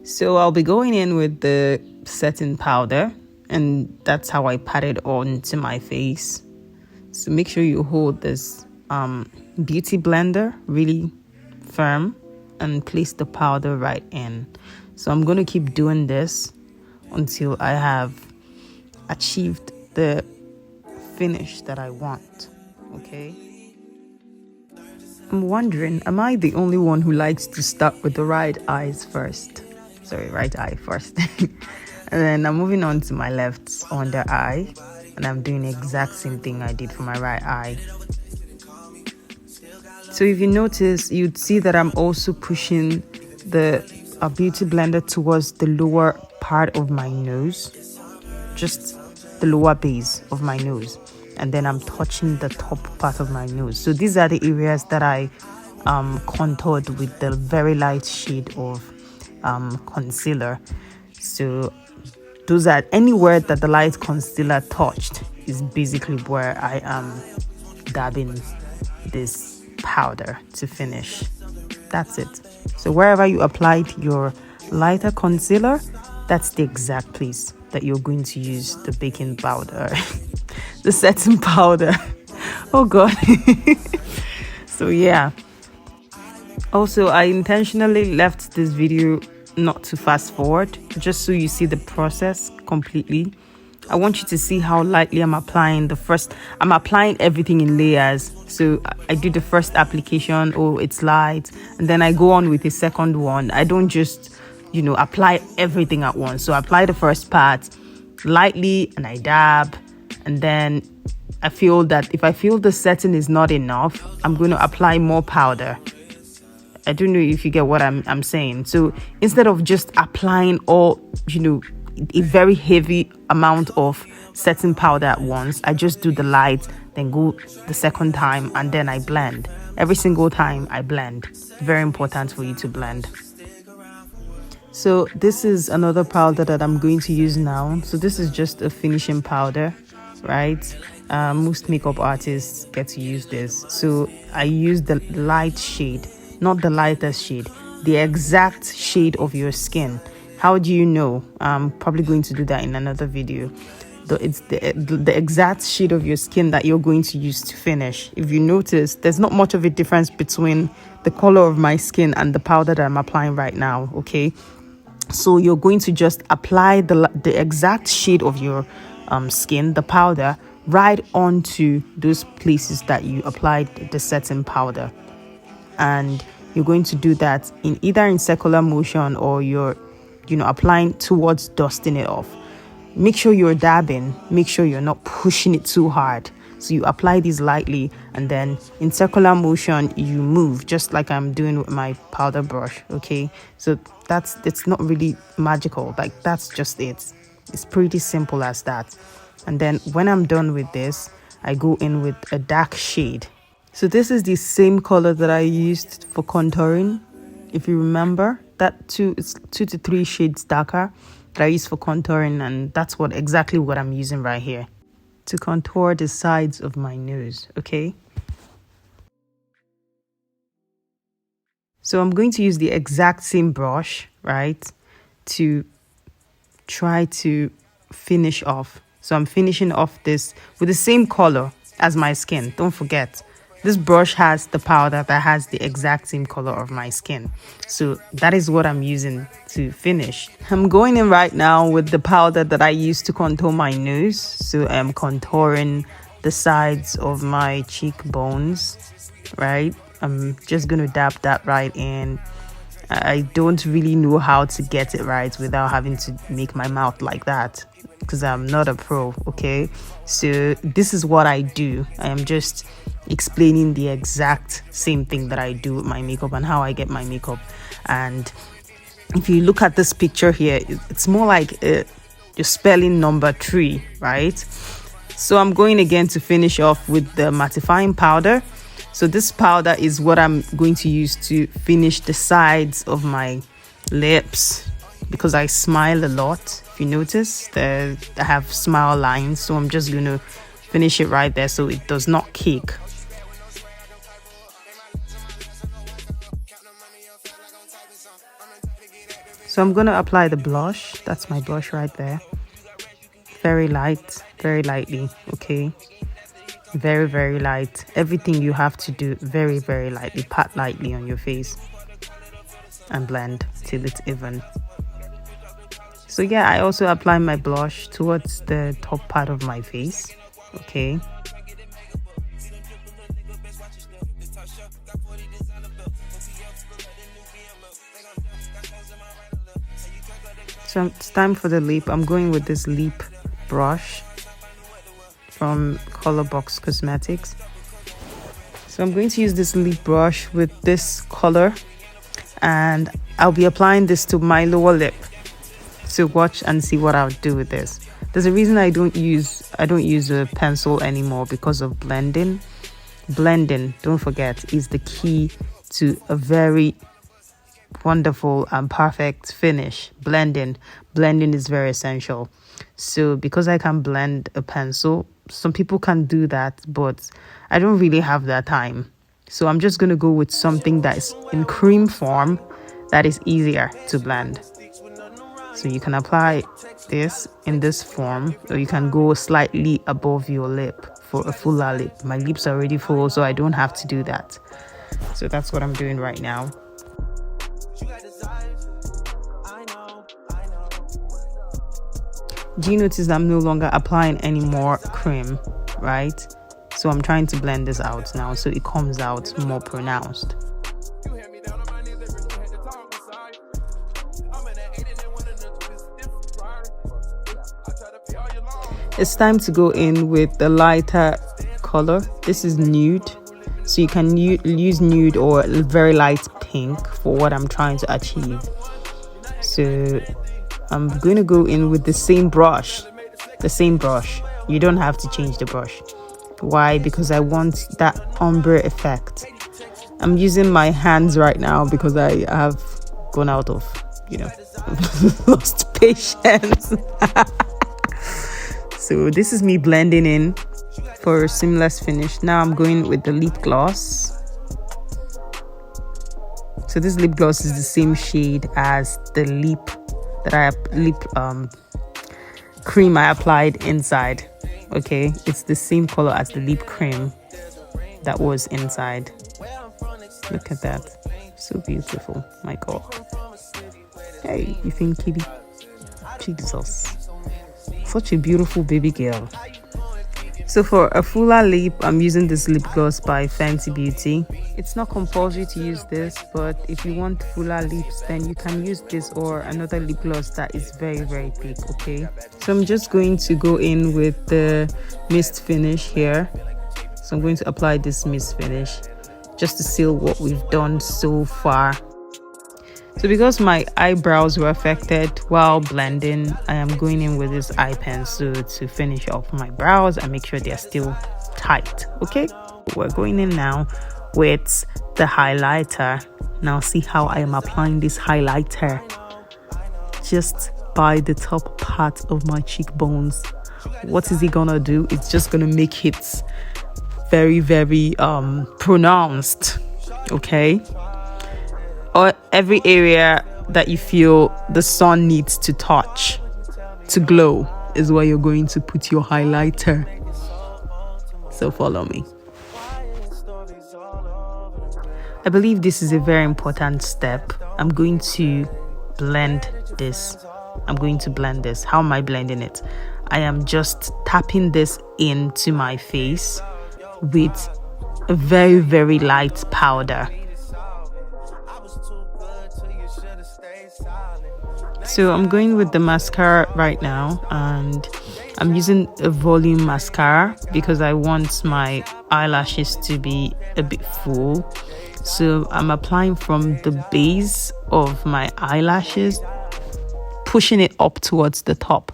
So I'll be going in with the setting powder, and that's how I pat it on to my face. So make sure you hold this beauty blender really firm and place the powder right in. So I'm going to keep doing this until I have achieved the finish that I want. Okay, I'm wondering, am I the only one who likes to start with the right eye first? And then I'm moving on to my left under eye, and I'm doing the exact same thing I did for my right eye. So if you notice, you'd see that I'm also pushing the beauty blender towards the lower part of my nose, just the lower base of my nose, and then I'm touching the top part of my nose. So these are the areas that I contoured with the very light shade of concealer. So those are anywhere that the light concealer touched is basically where I am dabbing this powder to finish. That's it. So wherever you applied your lighter concealer, that's the exact place that you're going to use the baking powder, the setting powder. Oh god. So yeah, also I intentionally left this video not to fast forward, just so you see the process completely. I want you to see how lightly I'm applying I'm applying everything in layers. So I do the first application, oh it's light, and then I go on with the second one. I don't just apply everything at once. So I apply the first part lightly and I dab, and then I feel that if I feel the setting is not enough, I'm going to apply more powder. I don't know if you get what I'm saying. So instead of just applying all a very heavy amount of setting powder at once, I just do the light, then go the second time, and then I blend. Every single time I blend. Very important for you to blend. So this is another powder that I'm going to use now. So this is just a finishing powder, right? Most makeup artists get to use this. So I use the light shade, not the lightest shade, the exact shade of your skin. How do you know? I'm probably going to do that in another video. It's the exact shade of your skin that you're going to use to finish. If you notice, there's not much of a difference between the color of my skin and the powder that I'm applying right now, okay? So you're going to just apply the exact shade of your skin, the powder, right onto those places that you applied the setting powder. And you're going to do that either in circular motion, or you're applying towards dusting it off. Make sure you're dabbing, make sure you're not pushing it too hard. So you apply these lightly, and then in circular motion you move, just like I'm doing with my powder brush. Okay, so it's not really magical, like that's just it. It's pretty simple as that. And then when I'm done with this, I go in with a dark shade. So this is the same color that I used for contouring. If you remember, it's 2 to 3 shades darker that I use for contouring, and that's exactly what I'm using right here to contour the sides of my nose. Okay, so I'm going to use the exact same brush, right, to try to finish off. So I'm finishing off this with the same color as my skin. Don't forget, this brush has the powder that has the exact same color of my skin. So that is what I'm using to finish. I'm going in right now with the powder that I used to contour my nose. So I'm contouring the sides of my cheekbones, right? I'm just going to dab that right in. I don't really know how to get it right without having to make my mouth like that, because I'm not a pro, okay? So this is what I do. I am just explaining the exact same thing that I do with my makeup and how I get my makeup. And if you look at this picture here, it's more like you're spelling number 3, right? So I'm going again to finish off with the mattifying powder. So this powder is what I'm going to use to finish the sides of my lips, because I smile a lot. If you notice, I have smile lines, so I'm just going to finish it right there so it does not cake. So So I'm going to apply the blush. That's my blush right there. Very light, very lightly, okay? Very, very light. Everything you have to do very, very lightly. Pat lightly on your face and blend till it's even. So yeah, I also apply my blush towards the top part of my face, okay? So it's time for the lip. I'm going with this lip brush from Color Box Cosmetics. So I'm going to use this lip brush with this color, and I'll be applying this to my lower lip. So watch and see what I'll do with this. There's a reason I don't use a pencil anymore, because of blending. Blending, don't forget, is the key to a very wonderful and perfect finish. Blending is very essential. So because I can blend a pencil, some people can do that, but I don't really have that time. So I'm just going to go with something that is in cream form, that is easier to blend. So you can apply this in this form, or you can go slightly above your lip for a fuller lip. My lips are already full, so I don't have to do that. So that's what I'm doing right now. Do you notice that I'm no longer applying any more cream, right? So I'm trying to blend this out now so it comes out more pronounced. It's time to go in with the lighter color. This is nude, so you can use nude or very light pink for what I'm trying to achieve. So I'm going to go in with the same brush. You don't have to change the brush. Why? Because I want that ombre effect. I'm using my hands right now because I have gone out of, lost patience. So this is me blending in for a seamless finish. Now I'm going with the lip gloss. So this lip gloss is the same shade as the lip cream I applied inside. Okay, it's the same color as the lip cream that was inside. Look at that, so beautiful. My God. Hey, you think, kitty? Jesus, such a beautiful baby girl. So for a fuller lip, I'm using this lip gloss by Fenty Beauty. It's not compulsory to use this, but if you want fuller lips, then you can use this or another lip gloss that is very, very thick, okay? So I'm just going to go in with the mist finish here. So I'm going to apply this mist finish just to seal what we've done so far. So because my eyebrows were affected while blending, I am going in with this eye pencil to finish off my brows and make sure they're still tight, okay? We're going in now with the highlighter. Now see how I am applying this highlighter just by the top part of my cheekbones. What is it gonna do? It's just gonna make it very, very pronounced, okay? Or every area that you feel the sun needs to touch to glow is where you're going to put your highlighter. So follow me. I believe this is a very important step. I'm going to blend this. How am I blending it? I am just tapping this into my face with a very, very light powder. So I'm going with the mascara right now, and I'm using a volume mascara because I want my eyelashes to be a bit full. So I'm applying from the base of my eyelashes, pushing it up towards the top.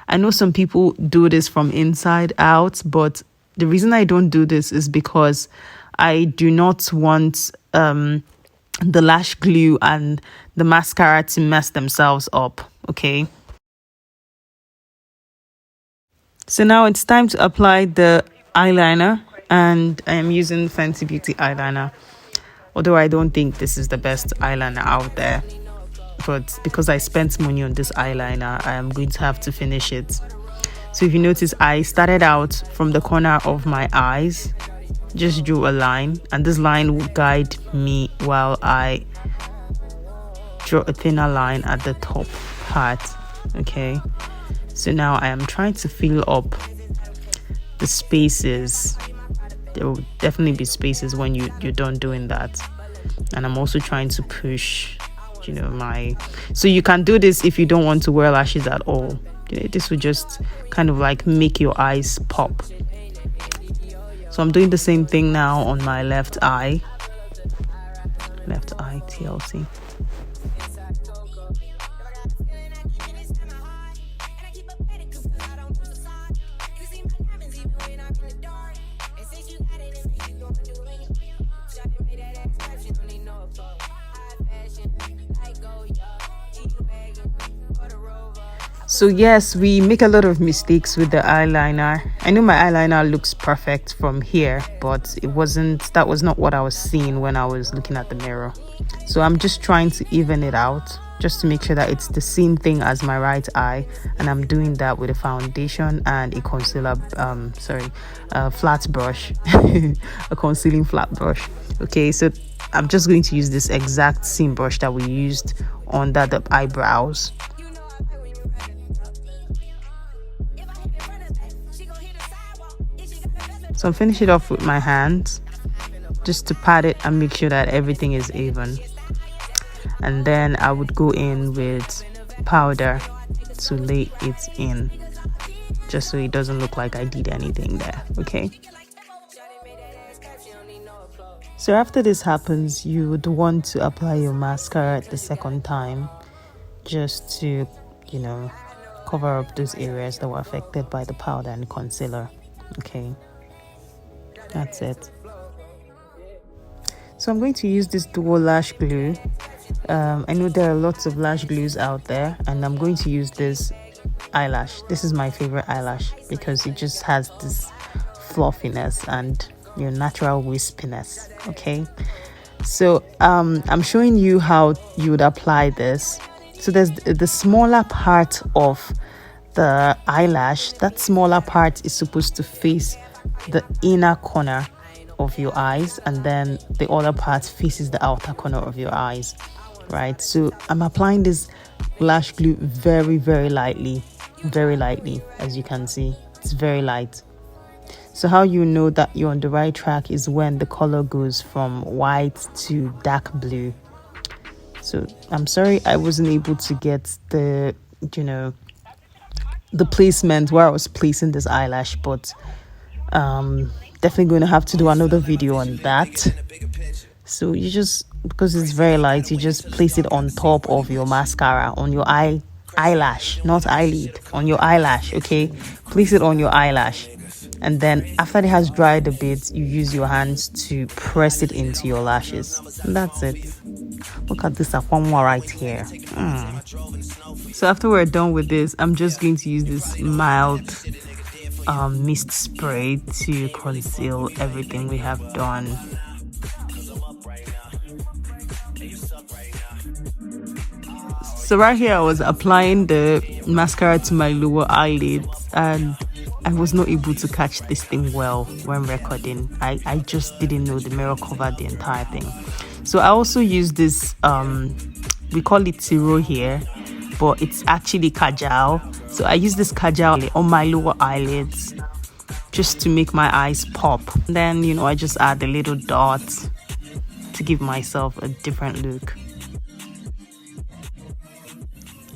I know some people do this from inside out, but the reason I don't do this is because I do not want the lash glue and the mascara to mess themselves up, okay? So now it's time to apply the eyeliner, and I am using Fenty Beauty eyeliner, although I don't think this is the best eyeliner out there. but because I spent money on this eyeliner, I am going to have to finish it. So if you notice, I started out from the corner of my eyes, just drew a line, and this line will guide me while I draw a thinner line at the top part. Okay, so now I am trying to fill up the spaces. There will definitely be spaces when you're done doing that, and I'm also trying to push, you know, so you can do this if you don't want to wear lashes at all. You know, this will just kind of like make your eyes pop. So I'm doing the same thing now on my left eye TLC. So yes, we make a lot of mistakes with the eyeliner. I know my eyeliner looks perfect from here, but that was not what I was seeing when I was looking at the mirror. So I'm just trying to even it out, just to make sure that it's the same thing as my right eye, and I'm doing that with a foundation and a concealer, flat brush, a concealing flat brush. Okay, so I'm just going to use this exact same brush that we used under the eyebrows. So I'm finishing it off with my hands, just to pat it and make sure that everything is even. And then I would go in with powder to lay it in, just so it doesn't look like I did anything there. Okay. So after this happens, you would want to apply your mascara the second time, just to, you know, cover up those areas that were affected by the powder and concealer. Okay. That's it. So I'm going to use this dual lash glue. I know there are lots of lash glues out there, and I'm going to use this eyelash. This is my favorite eyelash because it just has this fluffiness and your natural wispiness. Okay, so I'm showing you how you would apply this. So there's the smaller part of the eyelash. That smaller part is supposed to face the inner corner of your eyes, and then the other part faces the outer corner of your eyes, right? So I'm applying this lash glue very, very lightly, as you can see. It's very light. So how you know that you're on the right track is when the color goes from white to dark blue. So I'm sorry I wasn't able to get the, you know, the placement where I was placing this eyelash, but definitely going to have to do another video on that. So you just, because it's very light, you just place it on top of your mascara, on your eyelash, not eyelid, on your eyelash. Okay, place it on your eyelash, and then after it has dried a bit, you use your hands to press it into your lashes, and that's it. Look at this one more right here. So after we're done with this, I'm just going to use this mild mist spray to conceal everything we have done. So right here I was applying the mascara to my lower eyelids, and I was not able to catch this thing well when recording. I just didn't know the mirror covered the entire thing. So I also use this we call it Tiro here, but it's actually kajal. So I use this kajal on my lower eyelids just to make my eyes pop. Then, you know, I just add a little dot to give myself a different look.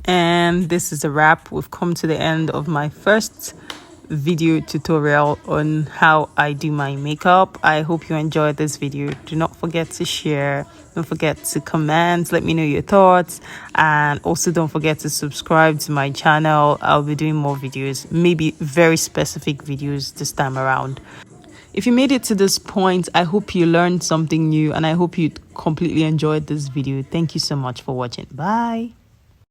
And this is a wrap. We've come to the end of my first video tutorial on how I do my makeup. I hope you enjoyed this video. Do not forget to share, don't forget to comment, let me know your thoughts, and also don't forget to subscribe to my channel. I'll be doing more videos, maybe very specific videos this time around. If you made it to this point, I hope you learned something new, and I hope you completely enjoyed this video. Thank you so much for watching. Bye.